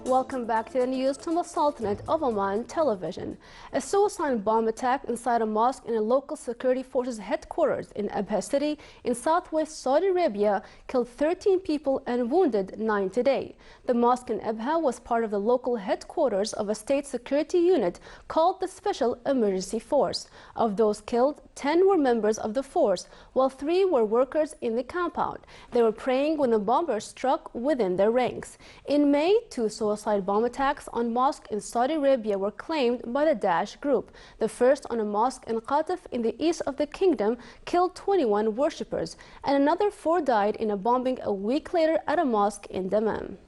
Welcome back to the news from the Sultanate of Oman television. A suicide bomb attack inside a mosque in a local security forces headquarters in Abha city in southwest Saudi Arabia killed 13 people and wounded 9 today. The mosque in Abha was part of the local headquarters of a state security unit called the Special Emergency Force. Of those killed, 10 were members of the force, while 3 were workers in the compound. They were praying when the bomber struck within their ranks. In May, 2 suicide bomb attacks on mosques in Saudi Arabia were claimed by the Daesh group. The first on a mosque in Qatif in the east of the kingdom killed 21 worshippers, and another 4 died in a bombing a week later at a mosque in Dammam.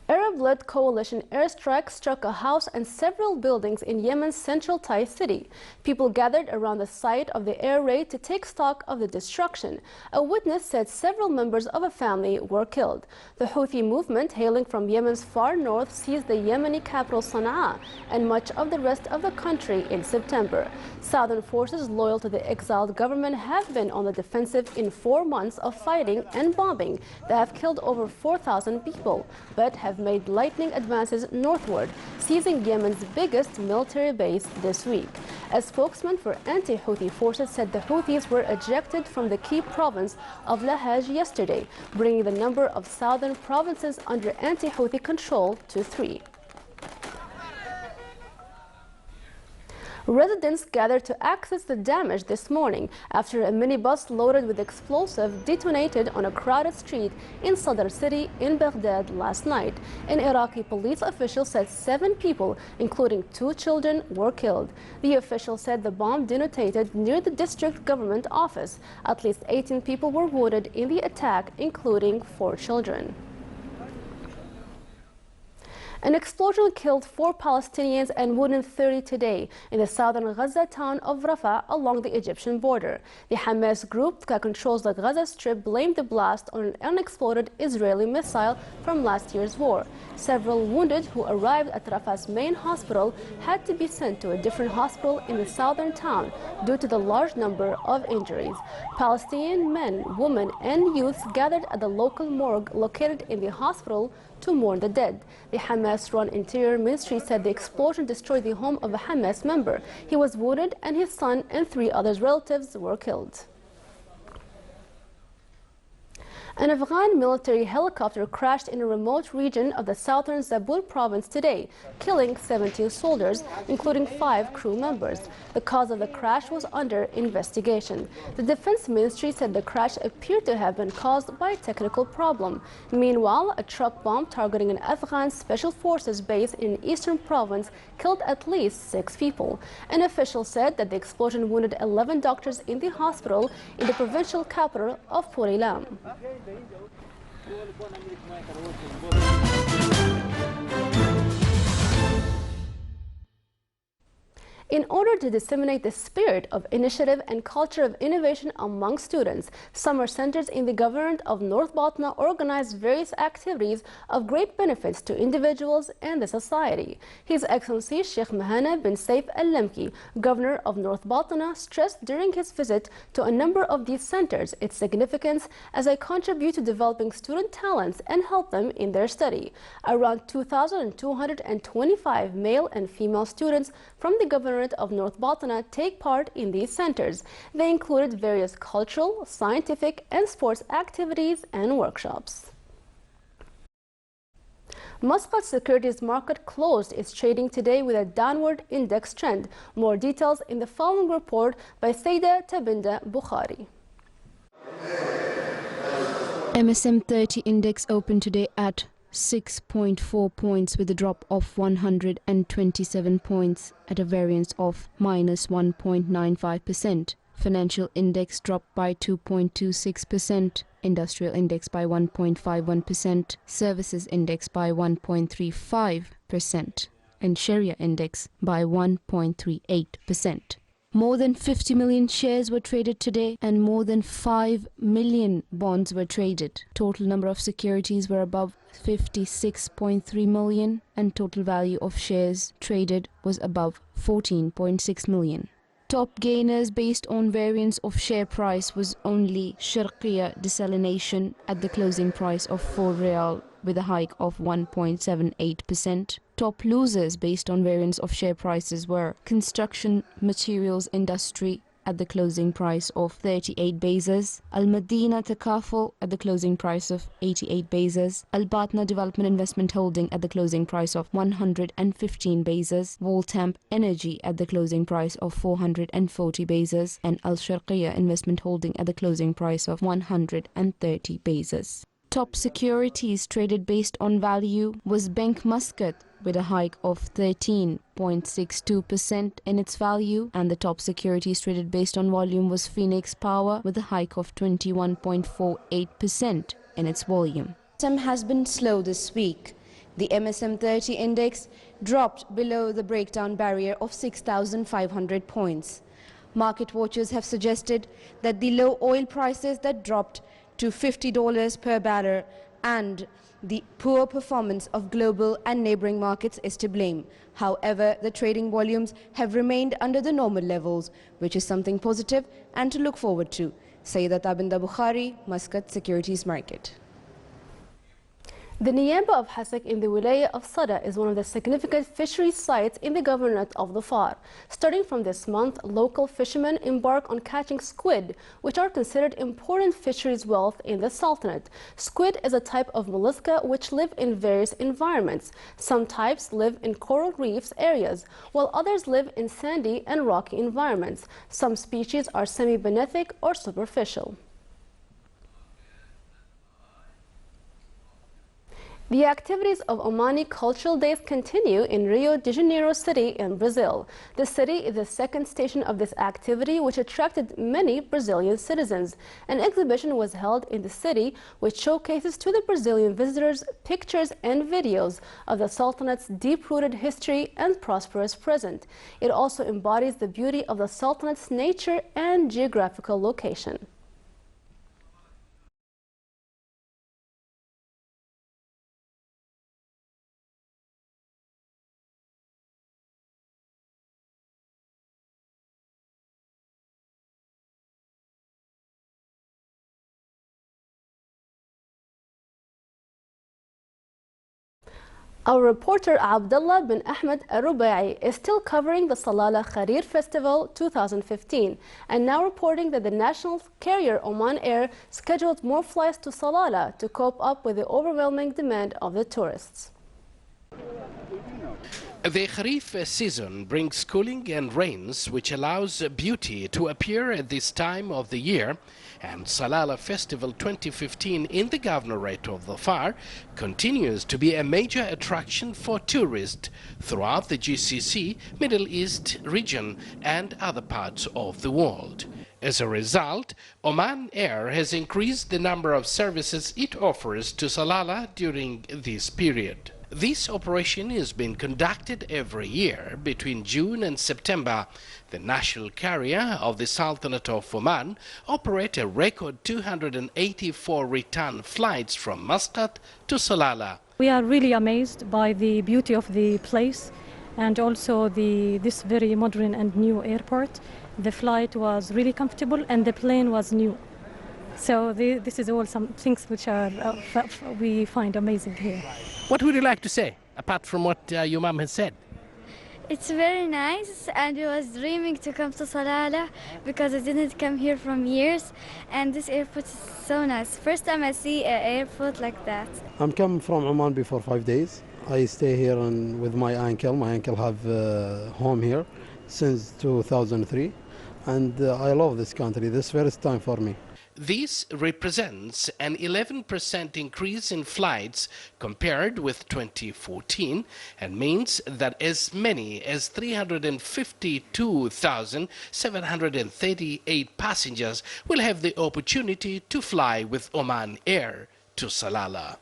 Arab-led coalition airstrikes struck a house and several buildings in Yemen's central Taiz city. People gathered around the site of the air raid to take stock of the destruction. A witness said several members of a family were killed. The Houthi movement, hailing from Yemen's far north, seized the Yemeni capital Sana'a and much of the rest of the country in September. Southern forces loyal to the exiled government have been on the defensive in 4 months of fighting and bombing that have killed over 4,000 people, but have made lightning advances northward, seizing Yemen's biggest military base this week. A spokesman for anti-Houthi forces said the Houthis were ejected from the key province of Lahej yesterday, bringing the number of southern provinces under anti-Houthi control to 3. Residents gathered to access the damage this morning after a minibus loaded with explosive detonated on a crowded street in Sadr city in Baghdad last night. An Iraqi police official said 7 people, including 2 children, were killed. The official said the bomb detonated near the district government office. At least 18 people were wounded in the attack, including 4 children. An explosion killed 4 Palestinians and wounded 30 today in the southern Gaza town of Rafah along the Egyptian border. The Hamas group that controls the Gaza Strip blamed the blast on an unexploded Israeli missile from last year's war. Several wounded who arrived at Rafah's main hospital had to be sent to a different hospital in the southern town due to the large number of injuries. Palestinian men, women, and youths gathered at the local morgue located in the hospital to mourn the dead. The Hamas-run Interior Ministry said the explosion destroyed the home of a Hamas member. He was wounded and his son and 3 other relatives were killed. An Afghan military helicopter crashed in a remote region of the southern Zabul province today, killing 17 soldiers, including 5 crew members. The cause of the crash was under investigation. The Defense Ministry said the crash appeared to have been caused by a technical problem. Meanwhile, a truck bomb targeting an Afghan Special Forces base in an eastern province killed at least 6 people. An official said that the explosion wounded 11 doctors in the hospital in the provincial capital of Purilam. In order to disseminate the spirit of initiative and culture of innovation among students, summer centers in the Governorate of North Batna organized various activities of great benefits to individuals and the society. His Excellency Sheikh Mahana bin Saif Al-Lamki, Governor of North Batna, stressed during his visit to a number of these centers its significance as they contribute to developing student talents and help them in their study. Around 2,225 male and female students from the Governorate of North Batna take part in these centers. They included various cultural, scientific, and sports activities and workshops. Muscat Securities Market closed its trading today with a downward index trend. More details in the following report by Saida Tabinda Bukhari. MSM 30 index opened today at 6.4 points with a drop of 127 points at a variance of minus 1.95%. Financial index dropped by 2.26%, industrial index by 1.51%, services index by 1.35%, and Sharia index by 1.38%. More than 50 million shares were traded today and more than 5 million bonds were traded. Total number of securities were above 56.3 million and total value of shares traded was above 14.6 million. Top gainers based on variance of share price was only Sharqiya Desalination at the closing price of 4 Riyal with a hike of 1.78%. Top losers based on variance of share prices were construction materials industry at the closing price of 38 bases, Al Madina Takaful at the closing price of 88 bases, Al Batna Development Investment Holding at the closing price of 115 bases, Voltamp Energy at the closing price of 440 bases, and Al Sharqiya Investment Holding at the closing price of 130 bases. Top securities traded based on value was Bank Muscat with a hike of 13.62% in its value, and the top securities traded based on volume was Phoenix Power with a hike of 21.48% in its volume. MSM has been slow this week. The MSM 30 index dropped below the breakdown barrier of 6,500 points. Market watchers have suggested that the low oil prices that dropped to $50 per barrel and the poor performance of global and neighboring markets is to blame. However, the trading volumes have remained under the normal levels, which is something positive and to look forward to. Sayyidat Abinda Bukhari, Muscat Securities Market. The Niyaba of Hasek in the Wilaya of Sada is one of the significant fishery sites in the Governorate of the Far. Starting from this month, local fishermen embark on catching squid, which are considered important fisheries wealth in the Sultanate. Squid is a type of mollusca which live in various environments. Some types live in coral reefs areas, while others live in sandy and rocky environments. Some species are semi-benefic or superficial. The activities of Omani Cultural Days continue in Rio de Janeiro city in Brazil. The city is the second station of this activity, which attracted many Brazilian citizens. An exhibition was held in the city which showcases to the Brazilian visitors pictures and videos of the Sultanate's deep-rooted history and prosperous present. It also embodies the beauty of the Sultanate's nature and geographical location. Our reporter Abdullah bin Ahmed Al-Rubai is still covering the Salalah Kharir Festival 2015 and now reporting that the national carrier Oman Air scheduled more flights to Salalah to cope up with the overwhelming demand of the tourists. The Kharif season brings cooling and rains, which allows beauty to appear at this time of the year, and Salalah Festival 2015 in the Governorate of the Far continues to be a major attraction for tourists throughout the GCC, Middle East region and other parts of the world. As a result, Oman Air has increased the number of services it offers to Salalah during this period. This operation is being conducted every year between June and September. The national carrier of the Sultanate of Oman operates a record 284 return flights from Muscat to Salalah. We are really amazed by the beauty of the place and also this very modern and new airport. The flight was really comfortable and the plane was new. So this is all some things which are we find amazing here. What would you like to say, apart from what your mom has said? It's very nice, and I was dreaming to come to Salalah because I didn't come here from years, and this airport is so nice. First time I see an airport like that. I'm coming from Oman before 5 days. I stay here with my uncle. My uncle have home here since 2003, and I love this country. This is the first time for me. This represents an 11% increase in flights compared with 2014 and means that as many as 352,738 passengers will have the opportunity to fly with Oman Air to Salalah.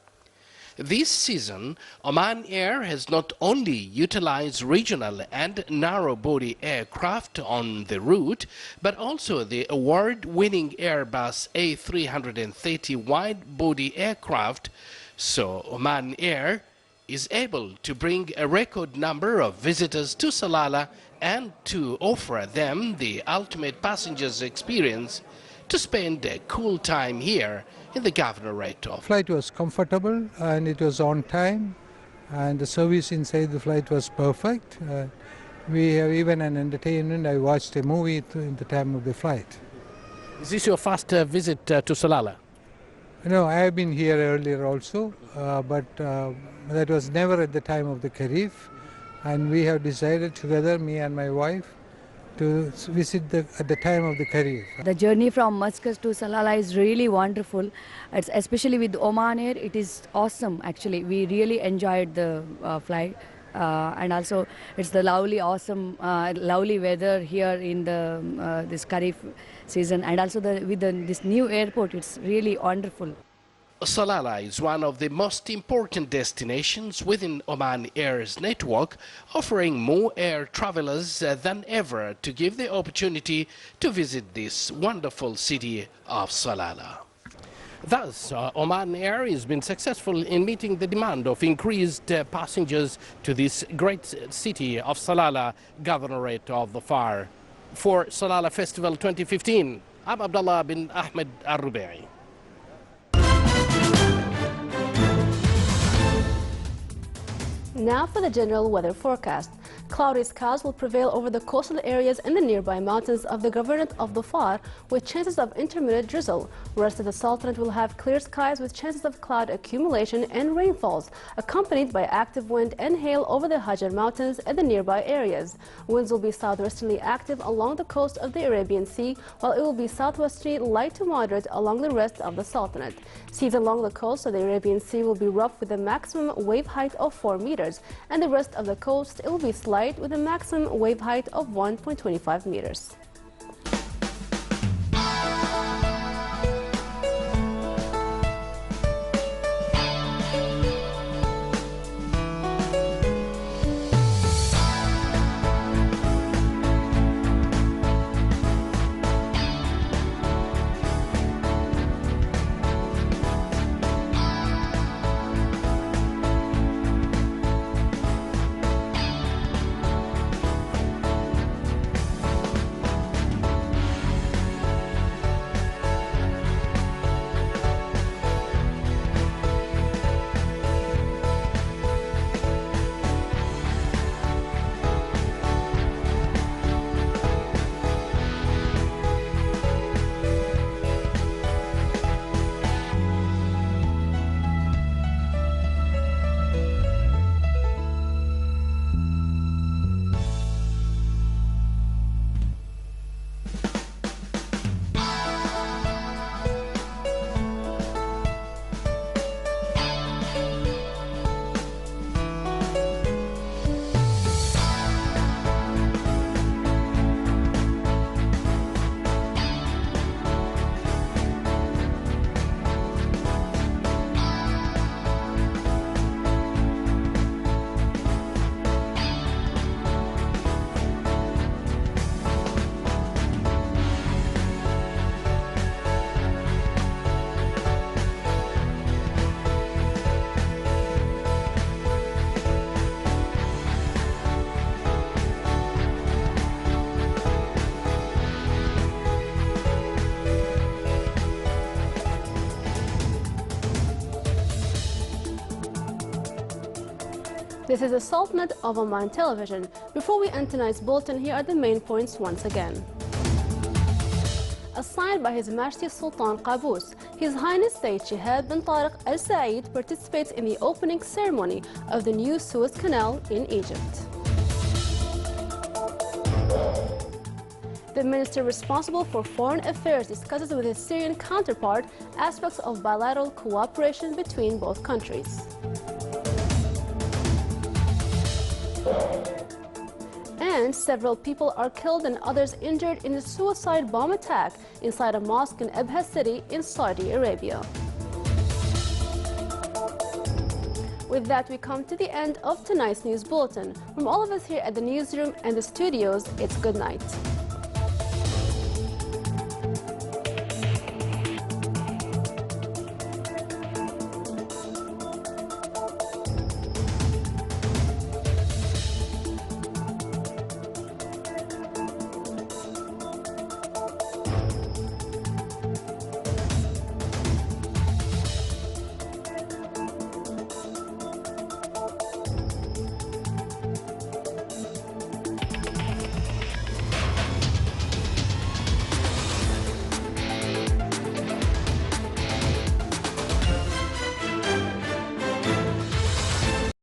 This season, Oman Air has not only utilized regional and narrow-body aircraft on the route, but also the award-winning Airbus A330 wide-body aircraft, so Oman Air is able to bring a record number of visitors to Salalah and to offer them the ultimate passengers experience to spend a cool time here in the governorate of. Flight was comfortable and it was on time, and the service inside the flight was perfect. We have even an entertainment. I watched a movie in the time of the flight. Is this your first visit to Salalah? No, I have been here earlier also, but that was never at the time of the Kharif. And we have decided together, me and my wife, to visit at the time of the Kharif. The journey from Muscat to Salalah is really wonderful. It's especially with Oman Air, it is awesome actually. We really enjoyed the flight. And also it's the lovely, awesome, lovely weather here in the this Kharif season, and also this new airport, it's really wonderful. Salalah is one of the most important destinations within Oman Air's network, offering more air travelers than ever to give the opportunity to visit this wonderful city of Salalah. Thus, Oman Air has been successful in meeting the demand of increased passengers to this great city of Salalah, Governorate of the Far. For Salalah Festival 2015, I'm Abdullah bin Ahmed Al-Rubai. Now for the general weather forecast. Cloudy skies will prevail over the coastal areas and the nearby mountains of the Governorate of Dhofar, with chances of intermittent drizzle. Rest of the Sultanate will have clear skies with chances of cloud accumulation and rainfalls, accompanied by active wind and hail over the Hajar Mountains and the nearby areas. Winds will be southwesterly active along the coast of the Arabian Sea, while it will be southwesterly light to moderate along the rest of the Sultanate. Seas along the coast of the Arabian Sea will be rough with a maximum wave height of 4 meters, and the rest of the coast it will be slight with a maximum wave height of 1.25 meters. This is the Sultanate of Oman television. Before we end tonight's bulletin, here are the main points once again. Assigned by His Majesty Sultan Qaboos, His Highness Sayyid Shihab bin Tariq Al Said participates in the opening ceremony of the new Suez Canal in Egypt. The minister responsible for foreign affairs discusses with his Syrian counterpart aspects of bilateral cooperation between both countries. And several people are killed and others injured in a suicide bomb attack inside a mosque in Abha city in Saudi Arabia. With that, we come to the end of tonight's news bulletin. From all of us here at the newsroom and the studios, it's good night.